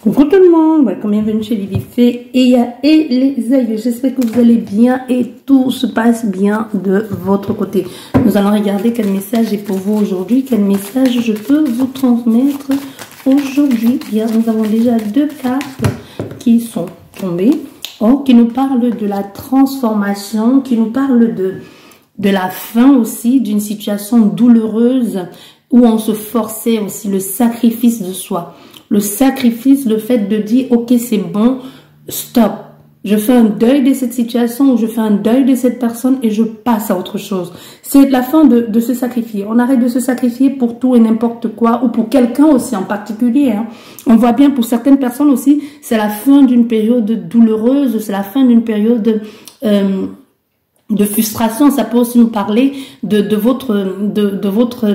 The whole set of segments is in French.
Coucou tout le monde, bienvenue chez Lily Fée et les aïeux. J'espère que vous allez bien et tout se passe bien de votre côté. Nous allons regarder quel message est pour vous aujourd'hui, quel message je peux vous transmettre aujourd'hui. Bien, nous avons déjà deux cartes qui sont tombées, qui nous parlent de la transformation, qui nous parlent de la fin aussi, d'une situation douloureuse où on se forçait aussi, le sacrifice de soi. Le sacrifice, le fait de dire, ok, c'est bon, stop. Je fais un deuil de cette situation ou je fais un deuil de cette personne et je passe à autre chose. C'est la fin de se sacrifier. On arrête de se sacrifier pour tout et n'importe quoi ou pour quelqu'un aussi en particulier. Hein. On voit bien pour certaines personnes aussi, c'est la fin d'une période douloureuse, c'est la fin d'une période de frustration. Ça peut aussi nous parler de votre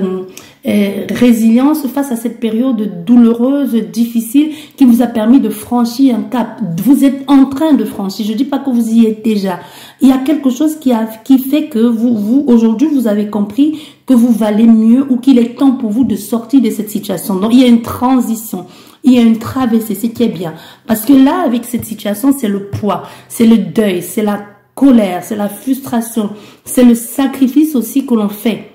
résilience face à cette période douloureuse, difficile, qui vous a permis de franchir un cap. Vous êtes en train de franchir. Je dis pas que vous y êtes déjà. Il y a quelque chose qui fait que vous aujourd'hui, vous avez compris que vous valez mieux ou qu'il est temps pour vous de sortir de cette situation. Donc, il y a une transition. Il y a une traversée, c'est qui est bien. Parce que là, avec cette situation, c'est le poids, c'est le deuil, c'est la colère, c'est la frustration, c'est le sacrifice aussi que l'on fait.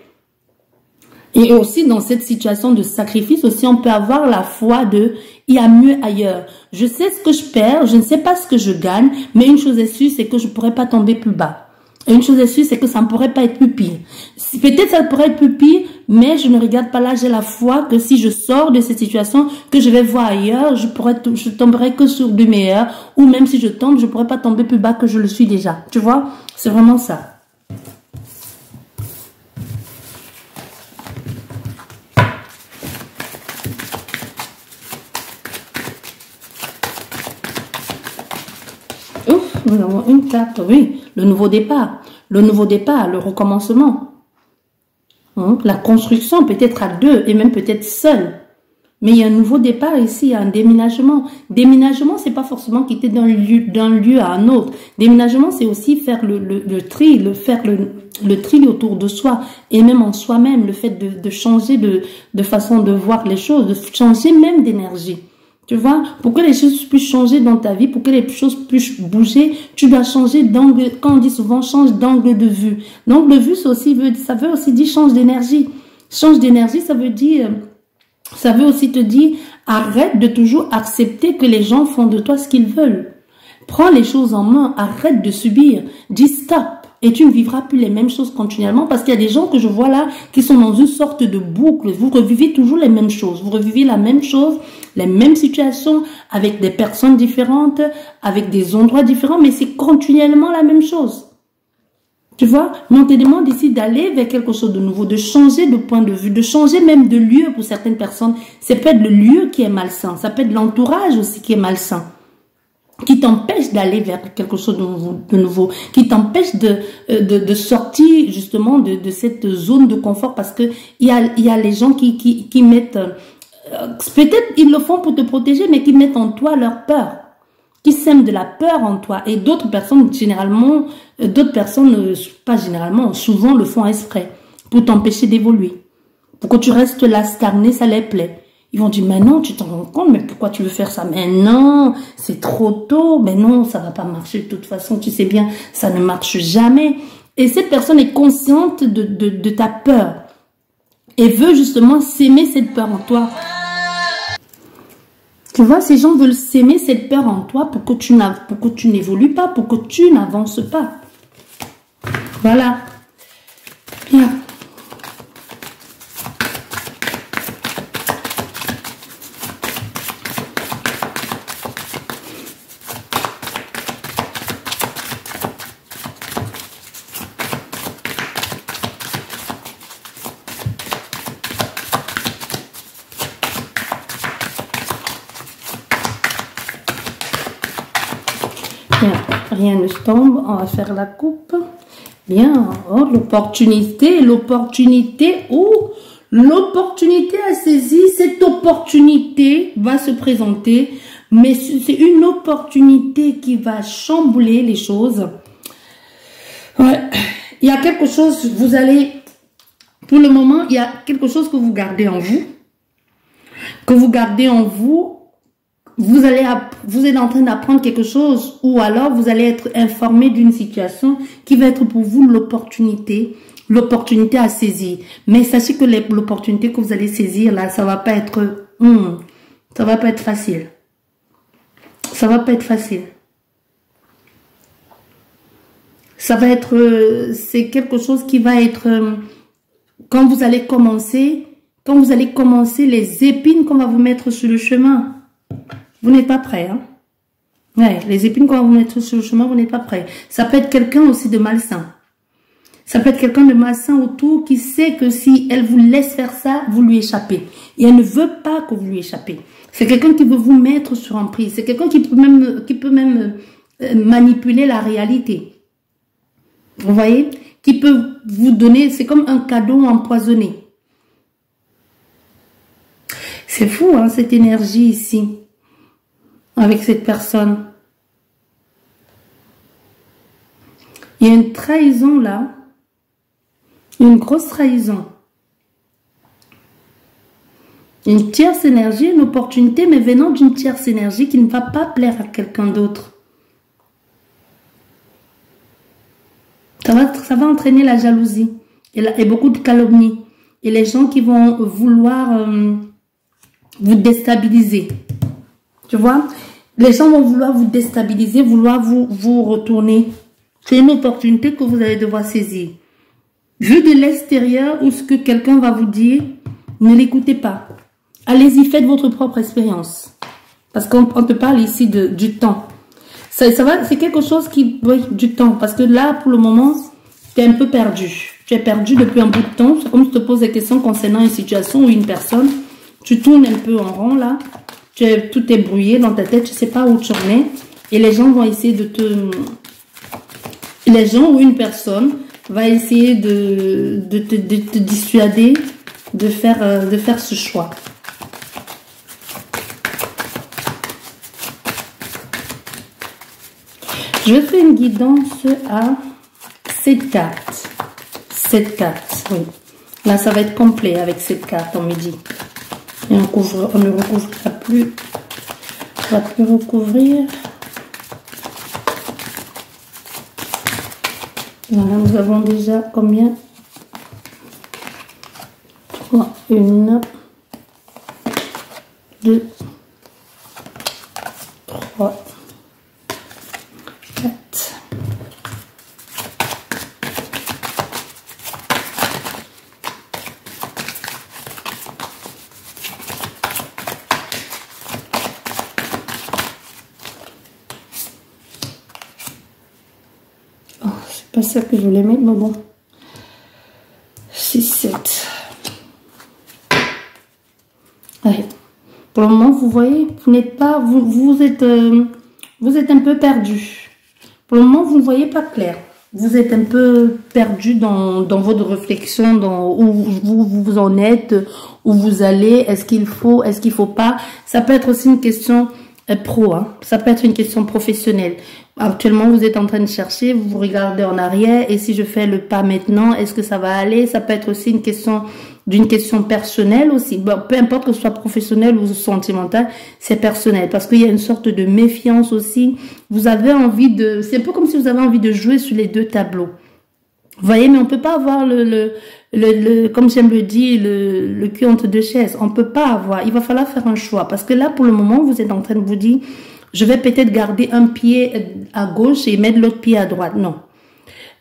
Et aussi dans cette situation de sacrifice aussi, on peut avoir la foi de il y a mieux ailleurs. Je sais ce que je perds, je ne sais pas ce que je gagne, mais une chose est sûre, c'est que je ne pourrais pas tomber plus bas. Et une chose est sûre, c'est que ça ne pourrait pas être plus pire. Peut-être ça pourrait être plus pire, mais je ne regarde pas là, j'ai la foi que si je sors de cette situation, que je vais voir ailleurs, je tomberai que sur du meilleur, ou même si je tombe, je ne pourrais pas tomber plus bas que je le suis déjà. Tu vois? C'est vraiment ça. Nous avons une carte, oui, le nouveau départ, le recommencement, la construction peut-être à deux et même peut-être seul. Mais il y a un nouveau départ ici, il y a un déménagement. Déménagement, c'est pas forcément quitter d'un lieu à un autre. Déménagement, c'est aussi faire le tri, faire le tri autour de soi et même en soi-même, le fait de changer de façon de voir les choses, de changer même d'énergie. Tu vois, pour que les choses puissent changer dans ta vie, pour que les choses puissent bouger, tu dois changer d'angle. Quand on dit souvent change d'angle de vue. L'angle de vue, ça veut aussi dire change d'énergie. Change d'énergie, ça veut aussi te dire arrête de toujours accepter que les gens font de toi ce qu'ils veulent. Prends les choses en main, arrête de subir, dis stop. Et tu ne vivras plus les mêmes choses continuellement parce qu'il y a des gens que je vois là qui sont dans une sorte de boucle. Vous revivez toujours les mêmes choses. Vous revivez la même chose, les mêmes situations avec des personnes différentes, avec des endroits différents, mais c'est continuellement la même chose. Tu vois, mais on te demande ici d'aller vers quelque chose de nouveau, de changer de point de vue, de changer même de lieu pour certaines personnes. Ça peut être le lieu qui est malsain, ça peut être l'entourage aussi qui est malsain, qui t'empêche d'aller vers quelque chose de nouveau, qui t'empêche de sortir justement de cette zone de confort parce que il y a les gens qui mettent, peut-être ils le font pour te protéger, mais qui mettent en toi leur peur, qui sèment de la peur en toi. Et d'autres personnes, généralement, pas généralement, souvent le font exprès pour t'empêcher d'évoluer, pour que tu restes là stagné, ça les plaît. Ils vont dire, mais non, tu t'en rends compte, mais pourquoi tu veux faire ça? Mais non, c'est trop tôt, mais non, ça va pas marcher de toute façon, tu sais bien, ça ne marche jamais. Et cette personne est consciente de ta peur et veut justement s'aimer cette peur en toi. Tu vois, ces gens veulent s'aimer cette peur en toi pour que tu n'évolues pas, pour que tu n'avances pas. Voilà. Bien. Rien ne tombe, on va faire la coupe. Bien, oh, l'opportunité a saisi, cette opportunité va se présenter, mais c'est une opportunité qui va chambouler les choses. Ouais. Il y a quelque chose, pour le moment, il y a quelque chose que vous gardez en vous, vous êtes en train d'apprendre quelque chose, ou alors vous allez être informé d'une situation qui va être pour vous l'opportunité à saisir. Mais sachez que l'opportunité que vous allez saisir là, ça va pas être facile. Ça va pas être facile. Ça va être, c'est quelque chose qui va être, quand vous allez commencer les épines qu'on va vous mettre sur le chemin, vous n'êtes pas prêt, hein. Ouais, les épines qu'on va vous mettre sur le chemin, vous n'êtes pas prêt. Ça peut être quelqu'un aussi de malsain. Ça peut être quelqu'un de malsain autour qui sait que si elle vous laisse faire ça, vous lui échappez. Et elle ne veut pas que vous lui échappez. C'est quelqu'un qui veut vous mettre sur emprise. C'est quelqu'un qui peut même manipuler la réalité. Vous voyez? Qui peut vous donner, c'est comme un cadeau empoisonné. C'est fou, hein, cette énergie ici, avec cette personne. Il y a une trahison là, une grosse trahison. Une tierce énergie, une opportunité, mais venant d'une tierce énergie qui ne va pas plaire à quelqu'un d'autre. Ça va entraîner la jalousie et beaucoup de calomnies. Et les gens qui vont vouloir vous déstabiliser. Tu vois? Les gens vont vouloir vous déstabiliser, vouloir vous retourner. C'est une opportunité que vous allez devoir saisir. Vu de l'extérieur ou ce que quelqu'un va vous dire, ne l'écoutez pas. Allez-y, faites votre propre expérience. Parce qu'on te parle ici du temps. C'est quelque chose qui... Oui, du temps. Parce que là, pour le moment, tu es un peu perdu. Tu es perdu depuis un bout de temps. C'est comme si tu te poses des questions concernant une situation ou une personne. Tu tournes un peu en rond, là. Tout est brouillé dans ta tête. Tu ne sais pas où tu en es. Et les gens vont essayer de te... Les gens ou une personne va essayer de te dissuader de faire ce choix. Je fais une guidance à 7 cartes. 7 cartes, oui. Là, ça va être complet avec cette carte, on me dit. Et on ne recouvrira plus. On va plus recouvrir. Voilà, nous avons déjà combien? 3, 1, 2, 3, 4. Oh, c'est pas ça que je voulais mettre, mais bon. 6, 7. Allez. Pour le moment, vous voyez, vous n'êtes pas, vous êtes un peu perdu. Pour le moment, vous ne voyez pas clair. Vous êtes un peu perdu dans votre réflexion, dans où vous en êtes, où vous allez, est-ce qu'il faut pas. Ça peut être aussi une question pro, hein. Ça peut être une question professionnelle. Actuellement, vous êtes en train de chercher, vous regardez en arrière, et si je fais le pas maintenant, est-ce que ça va aller? Ça peut être aussi d'une question personnelle aussi. Bon, peu importe que ce soit professionnel ou sentimental, c'est personnel. Parce qu'il y a une sorte de méfiance aussi. Vous avez envie c'est un peu comme si vous avez envie de jouer sur les deux tableaux. Vous voyez, mais on peut pas avoir comme j'aime le dire, le cul entre deux chaises. On peut pas avoir. Il va falloir faire un choix. Parce que là, pour le moment, vous êtes en train de vous dire, je vais peut-être garder un pied à gauche et mettre l'autre pied à droite. Non.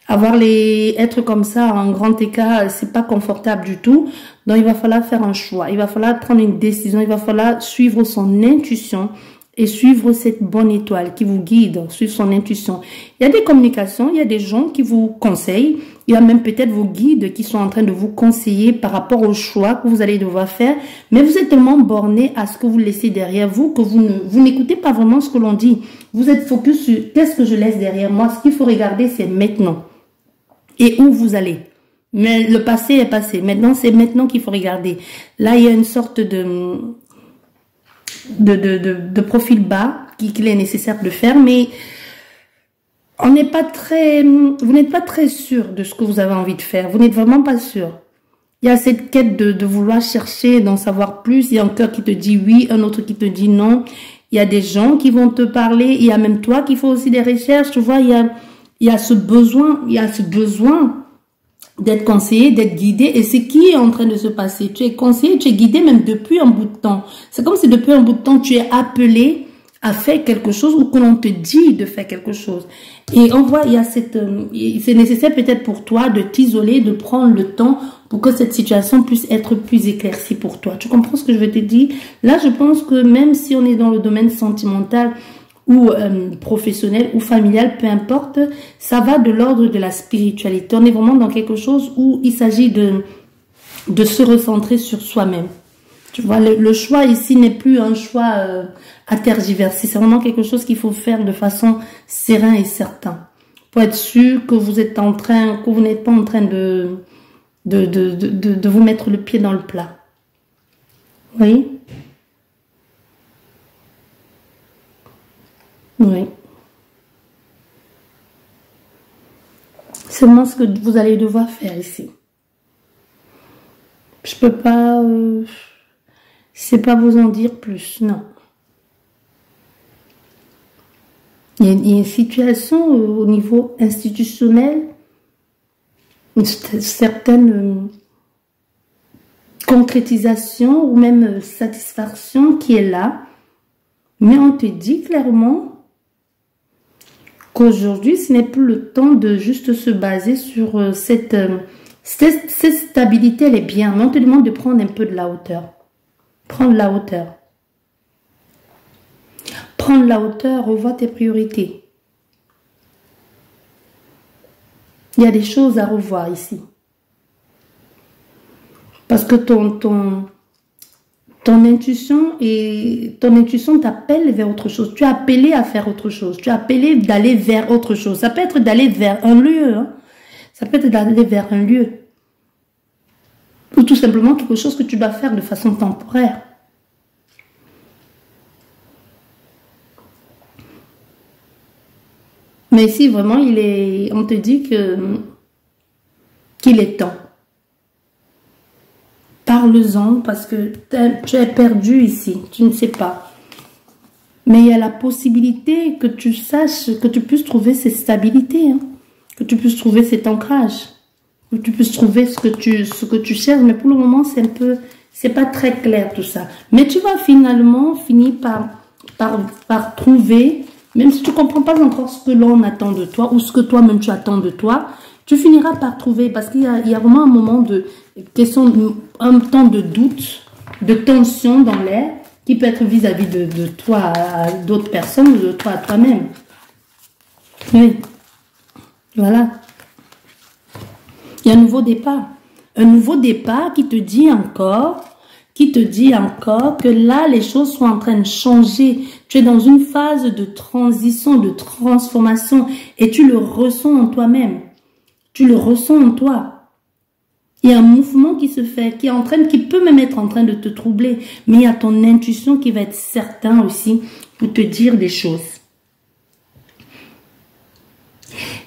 Être comme ça en grand écart, c'est pas confortable du tout. Donc, il va falloir faire un choix. Il va falloir prendre une décision. Il va falloir suivre son intuition et suivre cette bonne étoile qui vous guide, suivre son intuition. Il y a des communications, il y a des gens qui vous conseillent. Il y a même peut-être vos guides qui sont en train de vous conseiller par rapport au choix que vous allez devoir faire. Mais vous êtes tellement borné à ce que vous laissez derrière vous que vous n'écoutez pas vraiment ce que l'on dit. Vous êtes focus sur qu'est-ce que je laisse derrière moi. Ce qu'il faut regarder, c'est maintenant. Et où vous allez. Mais le passé est passé. Maintenant, c'est maintenant qu'il faut regarder. Là, il y a une sorte de profil bas qu'il est nécessaire de faire, mais vous n'êtes pas très sûr de ce que vous avez envie de faire. Vous n'êtes vraiment pas sûr. Il y a cette quête de vouloir chercher, d'en savoir plus. Il y a un cœur qui te dit oui, un autre qui te dit non. Il y a des gens qui vont te parler. Il y a même toi qui fais aussi des recherches. Tu vois, il y a ce besoin, d'être conseillé, d'être guidé. Et c'est qui est en train de se passer? Tu es conseillé, tu es guidé même depuis un bout de temps. C'est comme si depuis un bout de temps, tu es appelé à faire quelque chose ou que l'on te dit de faire quelque chose. Et on voit, il y a c'est nécessaire peut-être pour toi de t'isoler, de prendre le temps pour que cette situation puisse être plus éclaircie pour toi. Tu comprends ce que je veux te dire? Là, je pense que même si on est dans le domaine sentimental ou professionnel ou familial, peu importe, ça va de l'ordre de la spiritualité. On est vraiment dans quelque chose où il s'agit de se recentrer sur soi-même. Tu vois, le choix ici n'est plus un choix à tergiverser. C'est vraiment quelque chose qu'il faut faire de façon sereine et certaine. Pour être sûr que vous êtes en train, que vous n'êtes pas en train de vous mettre le pied dans le plat. Oui? Oui. C'est vraiment ce que vous allez devoir faire ici. Je peux pas... je sais pas vous en dire plus, non. Il y a une situation au niveau institutionnel, une certaine concrétisation ou même satisfaction qui est là, mais on te dit clairement qu'aujourd'hui, ce n'est plus le temps de juste se baser sur cette stabilité, elle est bien, mais on te demande de prendre un peu de la hauteur. Prendre la hauteur. Prendre la hauteur, revois tes priorités. Il y a des choses à revoir ici. Parce que ton intuition t'appelle vers autre chose. Tu es appelé à faire autre chose. Tu es appelé d'aller vers autre chose. Ça peut être d'aller vers un lieu. Hein. Ça peut être d'aller vers un lieu. Ou tout simplement quelque chose que tu dois faire de façon temporaire. Mais ici, vraiment, on te dit qu'il est temps. Parle-en parce que tu es perdu ici. Tu ne sais pas. Mais il y a la possibilité que tu saches, que tu puisses trouver cette stabilité. Hein, que tu puisses trouver cet ancrage. Que tu puisses trouver ce que tu cherches. Mais pour le moment, c'est pas très clair tout ça. Mais tu vas finalement finir par trouver... Même si tu ne comprends pas encore ce que l'on attend de toi ou ce que toi-même tu attends de toi, tu finiras par trouver parce qu'il y a vraiment un moment un temps de doute, de tension dans l'air qui peut être vis-à-vis de toi à d'autres personnes ou de toi à toi-même. Oui, voilà. Il y a un nouveau départ. Un nouveau départ qui te dit encore que là, les choses sont en train de changer. Tu es dans une phase de transition, de transformation et tu le ressens en toi-même. Tu le ressens en toi. Il y a un mouvement qui se fait, qui peut même être en train de te troubler, mais il y a ton intuition qui va être certain aussi pour te dire des choses.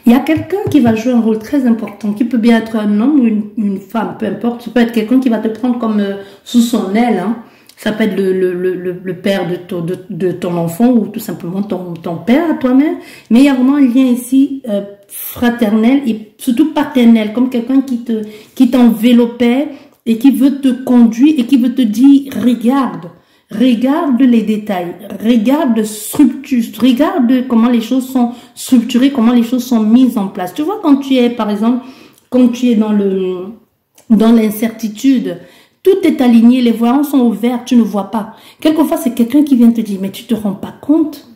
Il y a quelqu'un qui va jouer un rôle très important, qui peut bien être un homme ou une femme, peu importe. Ça peut être quelqu'un qui va te prendre comme sous son aile. Hein. Ça peut être le père de ton enfant ou tout simplement ton père à toi-même. Mais il y a vraiment un lien ici fraternel et surtout paternel, comme quelqu'un qui t'enveloppait et qui veut te conduire et qui veut te dire, regarde les détails, regarde comment les choses sont structurées, comment les choses sont mises en place. Tu vois, quand tu es, par exemple, quand tu es dans l'incertitude, tout est aligné, les voyants sont ouverts, tu ne vois pas. Quelquefois, c'est quelqu'un qui vient te dire, mais tu te rends pas compte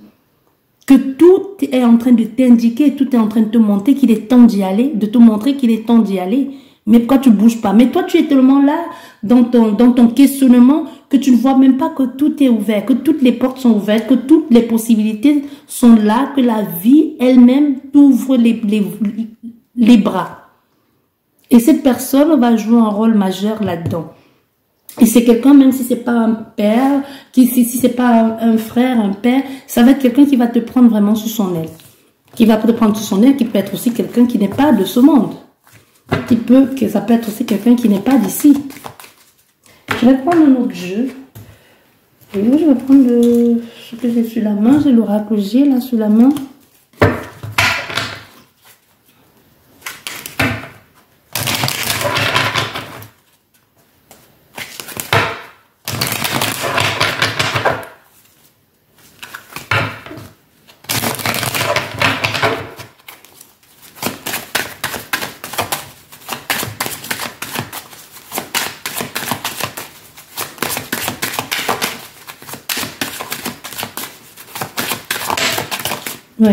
que tout est en train de t'indiquer, tout est en train de te montrer qu'il est temps d'y aller, de te montrer qu'il est temps d'y aller. Mais pourquoi tu bouges pas? Mais toi, tu es tellement là dans ton questionnement que tu ne vois même pas que tout est ouvert, que toutes les portes sont ouvertes, que toutes les possibilités sont là, que la vie elle-même t'ouvre les bras. Et cette personne va jouer un rôle majeur là-dedans. Et c'est quelqu'un, même si c'est pas un père, si c'est pas un frère, un père, ça va être quelqu'un qui va te prendre vraiment sous son aile. Qui va te prendre sous son aile, qui peut être aussi quelqu'un qui n'est pas de ce monde. Ça peut être aussi quelqu'un qui n'est pas d'ici. Je vais prendre un autre jeu. je vais prendre ce que j'ai sur la main. J'ai l'oracle que j'ai là sur la main. Oui.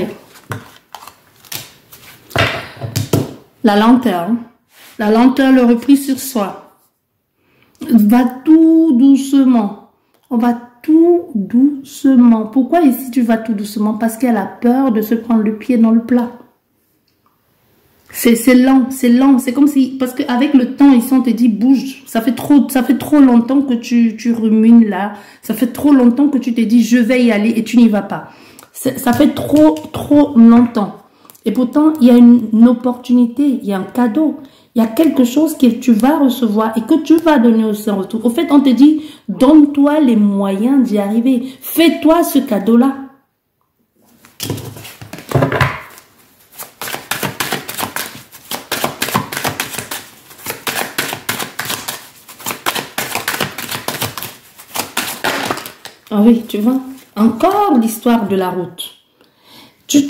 La lenteur. La lenteur, le repli sur soi. Va tout doucement. On va tout doucement. Pourquoi ici tu vas tout doucement? Parce qu'elle a peur de se prendre le pied dans le plat. C'est lent, c'est lent. C'est comme si, parce qu'avec le temps, ici on te dit bouge. Ça fait trop longtemps que tu rumines là. Ça fait trop longtemps que tu te dis je vais y aller et tu n'y vas pas. Ça fait trop longtemps. Et pourtant, il y a une opportunité, il y a un cadeau. Il y a quelque chose que tu vas recevoir et que tu vas donner aussi en retour. Au fait, on te dit, donne-toi les moyens d'y arriver. Fais-toi ce cadeau-là. Ah oui, tu vois. Encore l'histoire de la route. Tu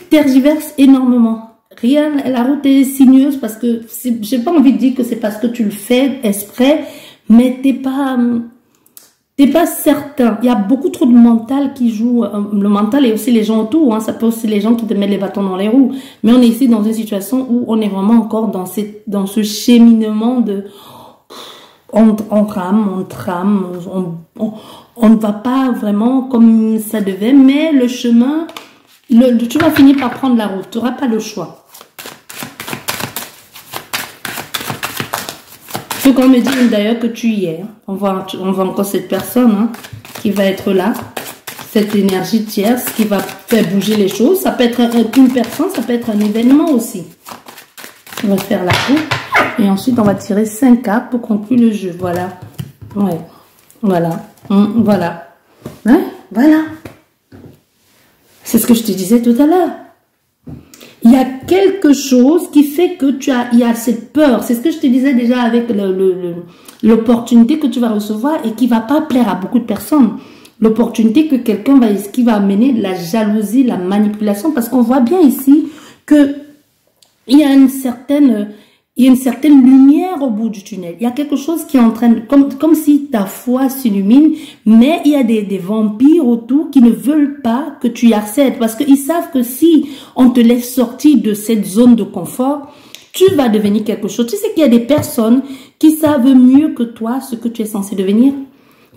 tergiverses énormément. Rien, la route est sinueuse parce que j'ai pas envie de dire que c'est parce que tu le fais exprès, mais t'es pas certain. Il y a beaucoup trop de mental qui joue. Le mental et aussi les gens autour. Hein, ça peut aussi les gens qui te mettent les bâtons dans les roues. Mais on est ici dans une situation où on est vraiment encore dans ce cheminement de on trame, on ne va pas vraiment comme ça devait, mais le chemin, tu vas finir par prendre la route, tu n'auras pas le choix. Faut qu'on me dise d'ailleurs que tu y es. On voit encore cette personne hein, qui va être là, cette énergie tierce qui va faire bouger les choses. Ça peut être une personne, ça peut être un événement aussi. On va faire la roue. Et ensuite, on va tirer 5 cartes pour conclure le jeu. Voilà. Ouais. Voilà. Voilà. Hein? Voilà. C'est ce que je te disais tout à l'heure. Il y a quelque chose qui fait que il y a cette peur. C'est ce que je te disais déjà avec l'opportunité que tu vas recevoir et qui va pas plaire à beaucoup de personnes. L'opportunité que quelqu'un qui va amener de la jalousie, la manipulation. Parce qu'on voit bien ici que il y a une certaine lumière au bout du tunnel. Il y a quelque chose qui est en train de, comme si ta foi s'illumine, mais il y a des vampires autour qui ne veulent pas que tu y accèdes parce qu'ils savent que si on te laisse sortir de cette zone de confort, tu vas devenir quelque chose. Tu sais qu'il y a des personnes qui savent mieux que toi ce que tu es censé devenir.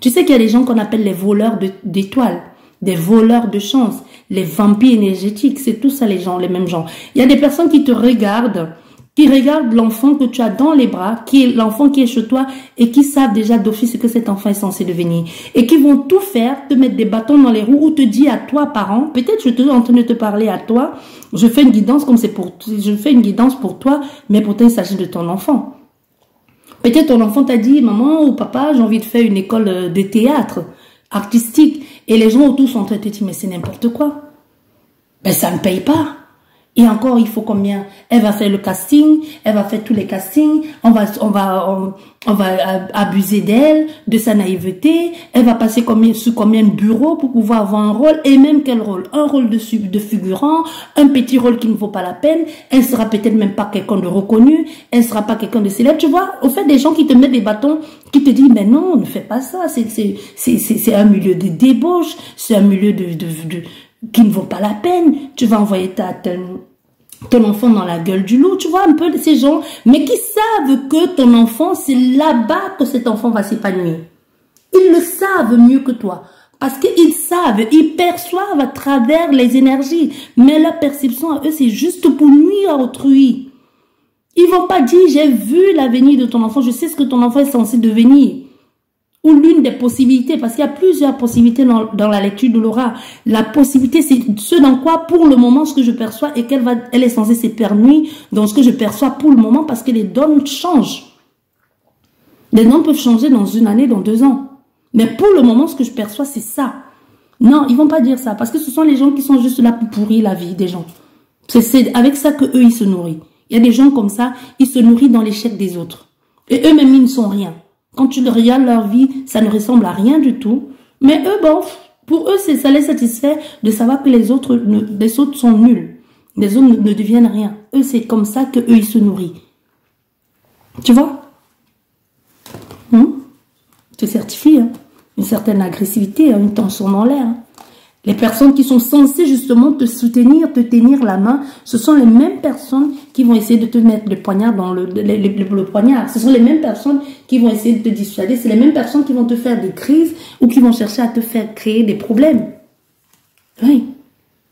Tu sais qu'il y a des gens qu'on appelle les voleurs d'étoiles, des voleurs de chance, les vampires énergétiques, c'est tout ça les mêmes gens. Il y a des personnes qui te regardent, qui regardent l'enfant que tu as dans les bras, qui est l'enfant qui est chez toi et qui savent déjà d'office ce que cet enfant est censé devenir. Et qui vont tout faire, te mettre des bâtons dans les roues ou te dire à toi, parent, peut-être je suis en train de te parler à toi, je fais une guidance pour toi, mais pourtant il s'agit de ton enfant. Peut-être ton enfant t'a dit, maman ou papa, j'ai envie de faire une école de théâtre artistique. Et les gens autour sont en train de te dire, mais c'est n'importe quoi. Ben ça ne paye pas. Et encore, il faut combien? Elle va faire le casting, elle va faire tous les castings, on va abuser d'elle, de sa naïveté, elle va passer sur combien de bureaux pour pouvoir avoir un rôle, et même quel rôle? Un rôle de figurant, un petit rôle qui ne vaut pas la peine, elle sera peut-être même pas quelqu'un de reconnu, elle sera pas quelqu'un de célèbre, tu vois? Au fait, des gens qui te mettent des bâtons, qui te disent, mais non, ne fais pas ça, c'est un milieu de débauche, c'est un milieu qui ne vaut pas la peine, tu vas envoyer ton enfant dans la gueule du loup, tu vois un peu ces gens, mais qui savent que ton enfant, c'est là-bas que cet enfant va s'épanouir. Ils le savent mieux que toi, parce qu'ils savent, ils perçoivent à travers les énergies, mais la perception à eux, c'est juste pour nuire à autrui. Ils vont pas dire, j'ai vu l'avenir de ton enfant, je sais ce que ton enfant est censé devenir. Ou l'une des possibilités, parce qu'il y a plusieurs possibilités dans la lecture de l'aura. La possibilité, c'est ce dans quoi, pour le moment, ce que je perçois et elle est censée s'épanouir dans ce que je perçois pour le moment, parce que les dons changent. Les dons peuvent changer dans une année, dans 2 ans. Mais pour le moment, ce que je perçois, c'est ça. Non, ils vont pas dire ça, parce que ce sont les gens qui sont juste là pour pourrir la vie des gens. C'est avec ça que eux ils se nourrissent. Il y a des gens comme ça, ils se nourrissent dans l'échec des autres. Et eux-mêmes, ils ne sont rien. Quand tu regardes leur vie, ça ne ressemble à rien du tout. Mais eux, bon, pour eux, ça les satisfait de savoir que les autres sont nuls. Les autres ne deviennent rien. Eux, c'est comme ça que eux ils se nourrissent. Tu vois? Tu certifies, hein? Une certaine agressivité, hein, une tension dans l'air. Hein. Les personnes qui sont censées justement te soutenir, te tenir la main, ce sont les mêmes personnes qui vont essayer de te mettre le poignard dans le poignard. Ce sont les mêmes personnes qui vont essayer de te dissuader. C'est les mêmes personnes qui vont te faire des crises ou qui vont chercher à te faire créer des problèmes. Oui.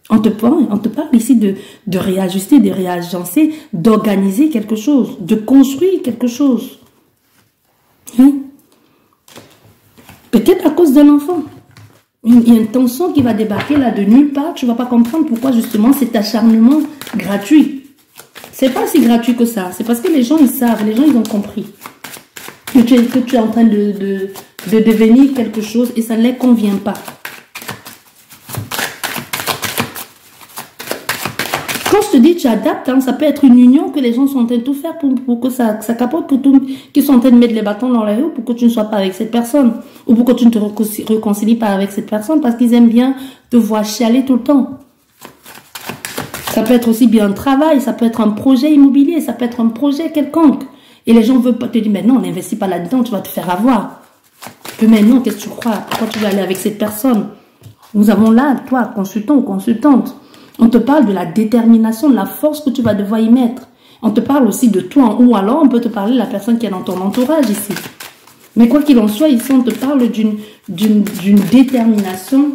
On te parle ici de réajuster, de réagencer, d'organiser quelque chose, de construire quelque chose. Oui. Peut-être à cause d'un enfant. Il y a une tension qui va débarquer là de nulle part. Tu ne vas pas comprendre pourquoi justement cet acharnement gratuit. C'est pas si gratuit que ça. C'est parce que les gens ils savent, les gens ils ont compris que tu es en train de devenir quelque chose et ça ne les convient pas. Quand je te dis tu adaptes, hein, ça peut être une union que les gens sont en train de tout faire pour que ça capote, qu'ils sont en train de mettre les bâtons dans la rue pour que tu ne sois pas avec cette personne. Ou pour que tu ne te réconcilies pas avec cette personne parce qu'ils aiment bien te voir chialer tout le temps. Ça peut être aussi bien un travail, ça peut être un projet immobilier, ça peut être un projet quelconque. Et les gens veulent pas te dire, mais non, n'investis pas là-dedans, tu vas te faire avoir. Mais non, qu'est-ce que tu crois? Pourquoi tu vas aller avec cette personne? Nous avons là, toi, consultant ou consultante, on te parle de la détermination, de la force que tu vas devoir y mettre. On te parle aussi de toi, ou alors on peut te parler de la personne qui est dans ton entourage ici. Mais quoi qu'il en soit, ici, on te parle d'une détermination,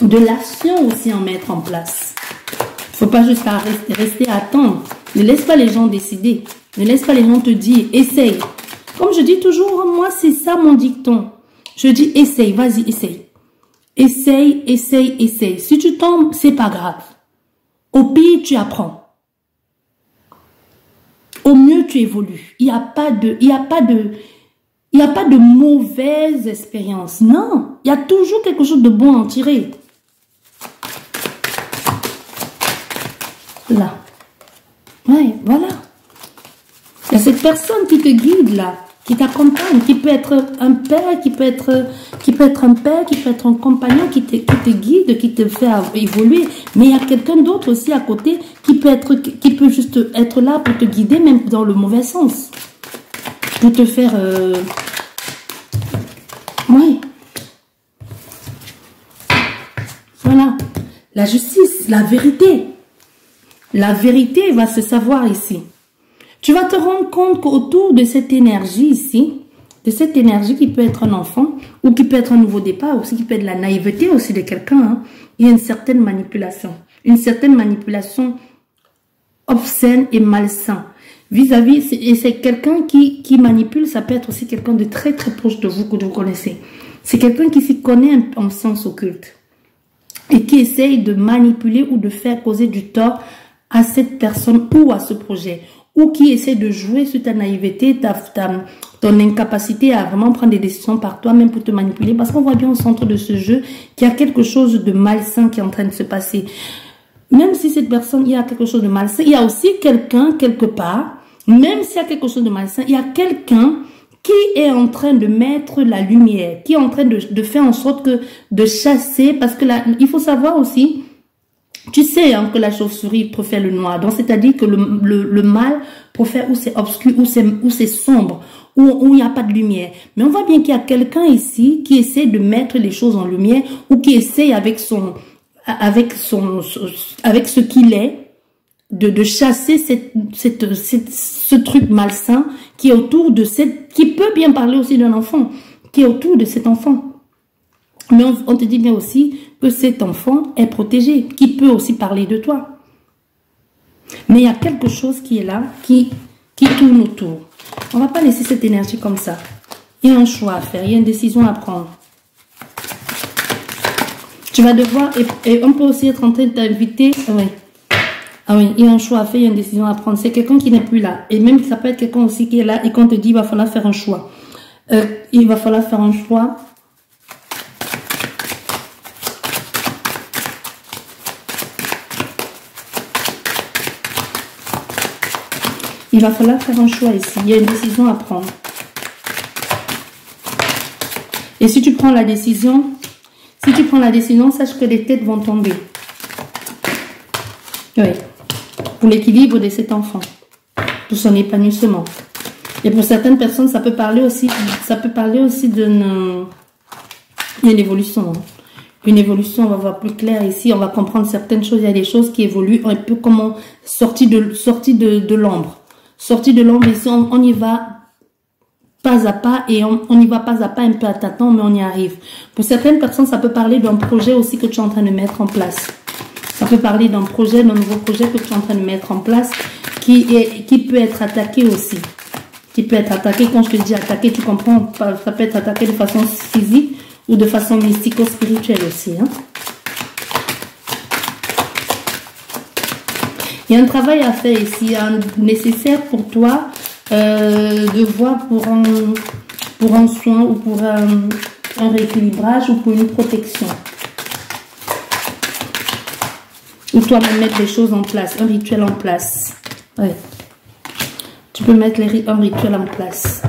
de l'action aussi à mettre en place. Il ne faut pas juste rester à attendre. Ne laisse pas les gens décider. Ne laisse pas les gens te dire, essaye. Comme je dis toujours, moi, c'est ça mon dicton. Je dis, essaye, vas-y, essaye. Essaye, essaye, essaye. Si tu tombes, c'est pas grave. Au pire, tu apprends. Au mieux, tu évolues. Il n'y a pas de mauvaise expérience. Non, il y a toujours quelque chose de bon à en tirer. Là. Ouais, voilà. Il y a cette personne qui te guide là, qui t'accompagne, qui peut être un père, qui peut être un père, qui peut être un compagnon, qui te guide, qui te fait évoluer. Mais il y a quelqu'un d'autre aussi à côté qui peut juste être là pour te guider, même dans le mauvais sens. Pour te faire... Oui. Voilà. La justice, la vérité. La vérité va se savoir ici. Tu vas te rendre compte qu'autour de cette énergie ici, de cette énergie qui peut être un enfant, ou qui peut être un nouveau départ, aussi qui peut être la naïveté aussi de quelqu'un, hein, il y a une certaine manipulation. Une certaine manipulation obscène et malsaine. Vis-à-vis, et c'est quelqu'un qui manipule, ça peut être aussi quelqu'un de très très proche de vous que vous connaissez. C'est quelqu'un qui s'y connaît en sens occulte et qui essaye de manipuler ou de faire causer du tort à cette personne ou à ce projet, ou qui essaie de jouer sur ta naïveté, ton incapacité à vraiment prendre des décisions par toi-même pour te manipuler, parce qu'on voit bien au centre de ce jeu qu'il y a quelque chose de malsain qui est en train de se passer. Même si cette personne, il y a quelque chose de malsain, il y a aussi quelqu'un quelque part, même s'il y a quelque chose de malsain, il y a quelqu'un qui est en train de mettre la lumière, qui est en train de faire en sorte que de chasser, parce que là, il faut savoir aussi, tu sais hein, que la chauve-souris préfère le noir, donc c'est-à-dire que le mal préfère où c'est obscur, où c'est sombre, où il n'y a pas de lumière. Mais on voit bien qu'il y a quelqu'un ici qui essaie de mettre les choses en lumière, ou qui essaie avec ce qu'il est, de chasser ce truc malsain qui est autour de qui peut bien parler aussi d'un enfant, qui est autour de cet enfant. Mais on te dit bien aussi que cet enfant est protégé, qui peut aussi parler de toi. Mais il y a quelque chose qui est là, qui tourne autour. On ne va pas laisser cette énergie comme ça. Il y a un choix à faire, il y a une décision à prendre. Tu vas devoir, et on peut aussi être en train de t'inviter, oui. Ah oui, il y a un choix à faire, il y a une décision à prendre. C'est quelqu'un qui n'est plus là. Et même ça peut être quelqu'un aussi qui est là et qu'on te dit, il va falloir faire un choix. Il va falloir faire un choix Il va falloir faire un choix ici. Il y a une décision à prendre. Et si tu prends la décision, sache que les têtes vont tomber. Oui. Pour l'équilibre de cet enfant. Pour son épanouissement. Et pour certaines personnes, ça peut parler aussi d'une évolution. Une évolution, on va voir plus clair ici, on va comprendre certaines choses. Il y a des choses qui évoluent un peu comme sortie de l'ombre. Sortie de l'ombre, ici, on y va pas à pas et on y va pas à pas, un peu à tâtons, mais on y arrive. Pour certaines personnes, ça peut parler d'un projet aussi que tu es en train de mettre en place. Ça peut parler d'un projet, d'un nouveau projet que tu es en train de mettre en place qui peut être attaqué aussi. Qui peut être attaqué, quand je te dis attaqué, tu comprends, ça peut être attaqué de façon physique ou de façon mystico-spirituelle aussi. Hein. Il y a un travail à faire ici, nécessaire pour toi de voir pour un soin ou pour un rééquilibrage ou pour une protection. Ou toi-même mettre les choses en place, un rituel en place. Ouais. Tu peux mettre un rituel en place.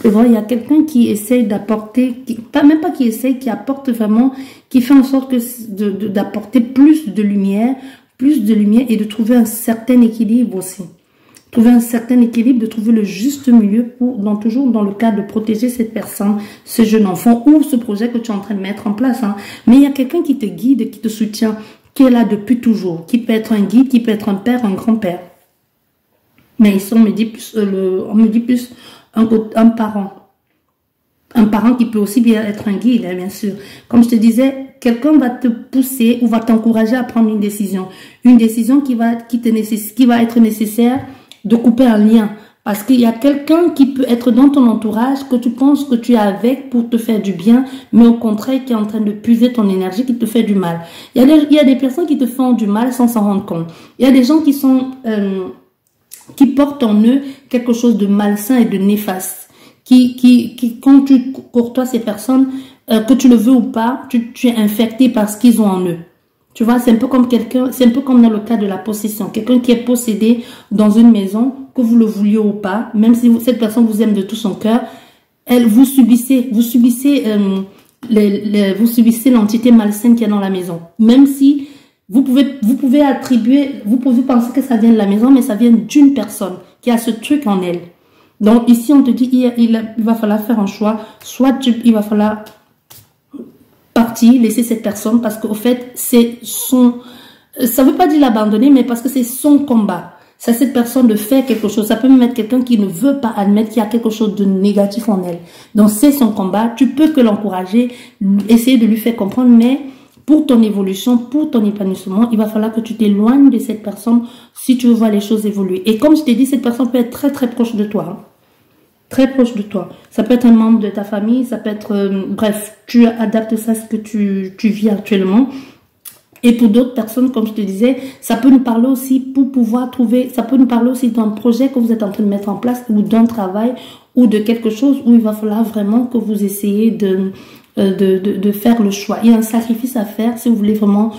Et voilà, il y a quelqu'un qui essaye d'apporter, même pas qui essaye, qui apporte vraiment, qui fait en sorte d'apporter plus de lumière et de trouver un certain équilibre aussi. Trouver un certain équilibre, de trouver le juste milieu toujours dans le cadre de protéger cette personne, ce jeune enfant ou ce projet que tu es en train de mettre en place. Hein. Mais il y a quelqu'un qui te guide, qui te soutient, qui est là depuis toujours, qui peut être un guide, qui peut être un père, un grand-père. Mais ici, on me dit plus un parent. Un parent qui peut aussi bien être un guide, hein, bien sûr. Comme je te disais, quelqu'un va te pousser ou va t'encourager à prendre une décision. Une décision qui va être nécessaire de couper un lien. Parce qu'il y a quelqu'un qui peut être dans ton entourage que tu penses que tu es avec pour te faire du bien, mais au contraire qui est en train de puiser ton énergie, qui te fait du mal. Il y a des personnes qui te font du mal sans s'en rendre compte. Il y a des gens qui portent en eux quelque chose de malsain et de néfaste. Quand tu courtoies ces personnes, que tu le veux ou pas, tu es infecté par ce qu'ils ont en eux. Tu vois, c'est un peu comme dans le cas de la possession. Quelqu'un qui est possédé dans une maison, que vous le vouliez ou pas, même si cette personne vous aime de tout son cœur, vous subissez l'entité malsaine qui est dans la maison. Même si vous pouvez penser que ça vient de la maison, mais ça vient d'une personne qui a ce truc en elle. Donc ici, on te dit, il va falloir faire un choix. Soit il va falloir partir, laisser cette personne, parce qu'au fait, ça veut pas dire l'abandonner, mais parce que c'est son combat. C'est cette personne de faire quelque chose. Ça peut même être quelqu'un qui ne veut pas admettre qu'il y a quelque chose de négatif en elle. Donc c'est son combat. Tu peux que l'encourager, essayer de lui faire comprendre, mais pour ton évolution, pour ton épanouissement, il va falloir que tu t'éloignes de cette personne si tu veux voir les choses évoluer. Et comme je t'ai dit, cette personne peut être très très proche de toi. Hein. Très proche de toi. Ça peut être un membre de ta famille, ça peut être... bref, tu adaptes ça à ce que tu vis actuellement. Et pour d'autres personnes, comme je te disais, ça peut nous parler aussi pour pouvoir trouver... Ça peut nous parler aussi d'un projet que vous êtes en train de mettre en place ou d'un travail ou de quelque chose où il va falloir vraiment que vous essayez de faire le choix. Il y a un sacrifice à faire si vous voulez vraiment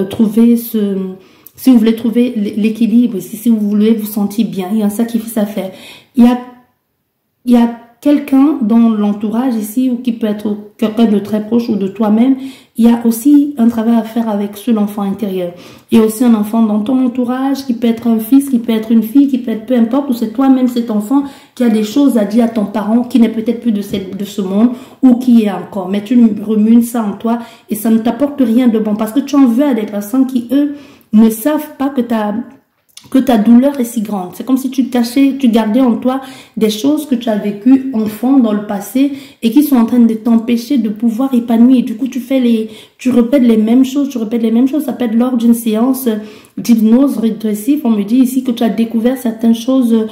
trouver si vous voulez trouver l'équilibre, si vous voulez vous sentir bien. Il y a un sacrifice à faire. Il y a quelqu'un dans l'entourage ici, ou qui peut être quelqu'un de très proche ou de toi-même. Il y a aussi un travail à faire avec l'enfant intérieur. Il y a aussi un enfant dans ton entourage qui peut être un fils, qui peut être une fille, qui peut être peu importe, ou c'est toi-même cet enfant qui a des choses à dire à ton parent qui n'est peut-être plus de ce monde ou qui est encore. Mais tu remines ça en toi et ça ne t'apporte rien de bon parce que tu en veux à des personnes qui, eux, ne savent pas que ta douleur est si grande. C'est comme si tu gardais en toi des choses que tu as vécues enfant dans le passé et qui sont en train de t'empêcher de pouvoir épanouir. Du coup, tu répètes les mêmes choses, Ça peut être lors d'une séance d'hypnose régressive. On me dit ici que tu as découvert certaines choses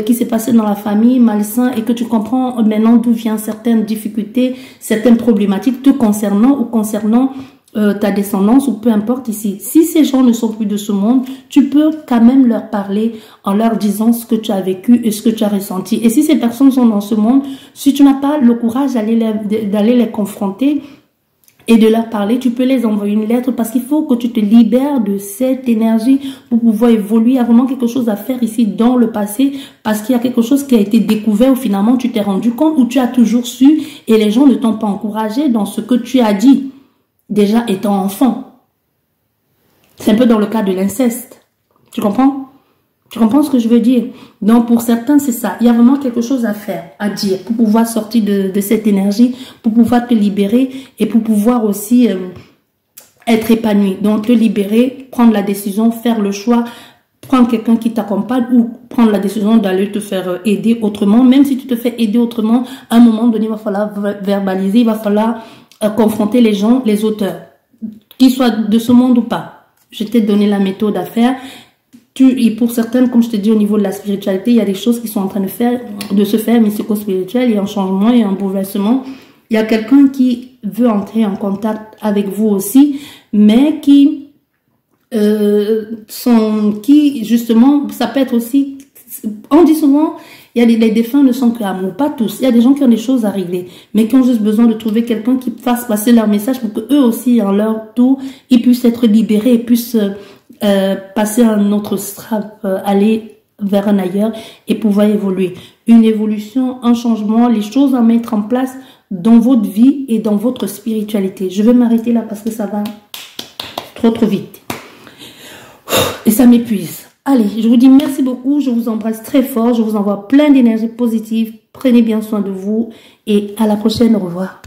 qui s'est passées dans la famille, malsain, et que tu comprends maintenant d'où viennent certaines difficultés, certaines problématiques te concernant ou concernant ta descendance ou peu importe ici. Si ces gens ne sont plus de ce monde, tu peux quand même leur parler en leur disant ce que tu as vécu et ce que tu as ressenti. Et si ces personnes sont dans ce monde, si tu n'as pas le courage d'aller les confronter, et de leur parler. Tu peux les envoyer une lettre parce qu'il faut que tu te libères de cette énergie pour pouvoir évoluer. Il y a vraiment quelque chose à faire ici dans le passé parce qu'il y a quelque chose qui a été découvert où finalement tu t'es rendu compte, où tu as toujours su et les gens ne t'ont pas encouragé dans ce que tu as dit déjà étant enfant. C'est un peu dans le cas de l'inceste. Tu comprends? Tu comprends ce que je veux dire? Donc, pour certains, c'est ça. Il y a vraiment quelque chose à faire, à dire, pour pouvoir sortir de cette énergie, pour pouvoir te libérer et pour pouvoir aussi être épanoui. Donc, te libérer, prendre la décision, faire le choix, prendre quelqu'un qui t'accompagne ou prendre la décision d'aller te faire aider autrement. Même si tu te fais aider autrement, à un moment donné, il va falloir verbaliser, il va falloir confronter les gens, les auteurs, qu'ils soient de ce monde ou pas. Je t'ai donné la méthode à faire. Et pour certaines, comme je te dis, au niveau de la spiritualité, il y a des choses qui sont en train de se faire, mystico-spirituel, il y a un changement, il y a un bouleversement. Il y a quelqu'un qui veut entrer en contact avec vous aussi, mais qui justement, ça peut être aussi, on dit souvent, il y a les défunts ne sont que amour, pas tous. Il y a des gens qui ont des choses à régler, mais qui ont juste besoin de trouver quelqu'un qui fasse passer leur message pour que eux aussi, en leur tour, ils puissent être libérés et puissent passer à un autre stade, aller vers un ailleurs et pouvoir évoluer. Une évolution, un changement, les choses à mettre en place dans votre vie et dans votre spiritualité. Je vais m'arrêter là parce que ça va trop vite. Et ça m'épuise. Allez, je vous dis merci beaucoup, je vous embrasse très fort, je vous envoie plein d'énergie positive. Prenez bien soin de vous et à la prochaine, au revoir.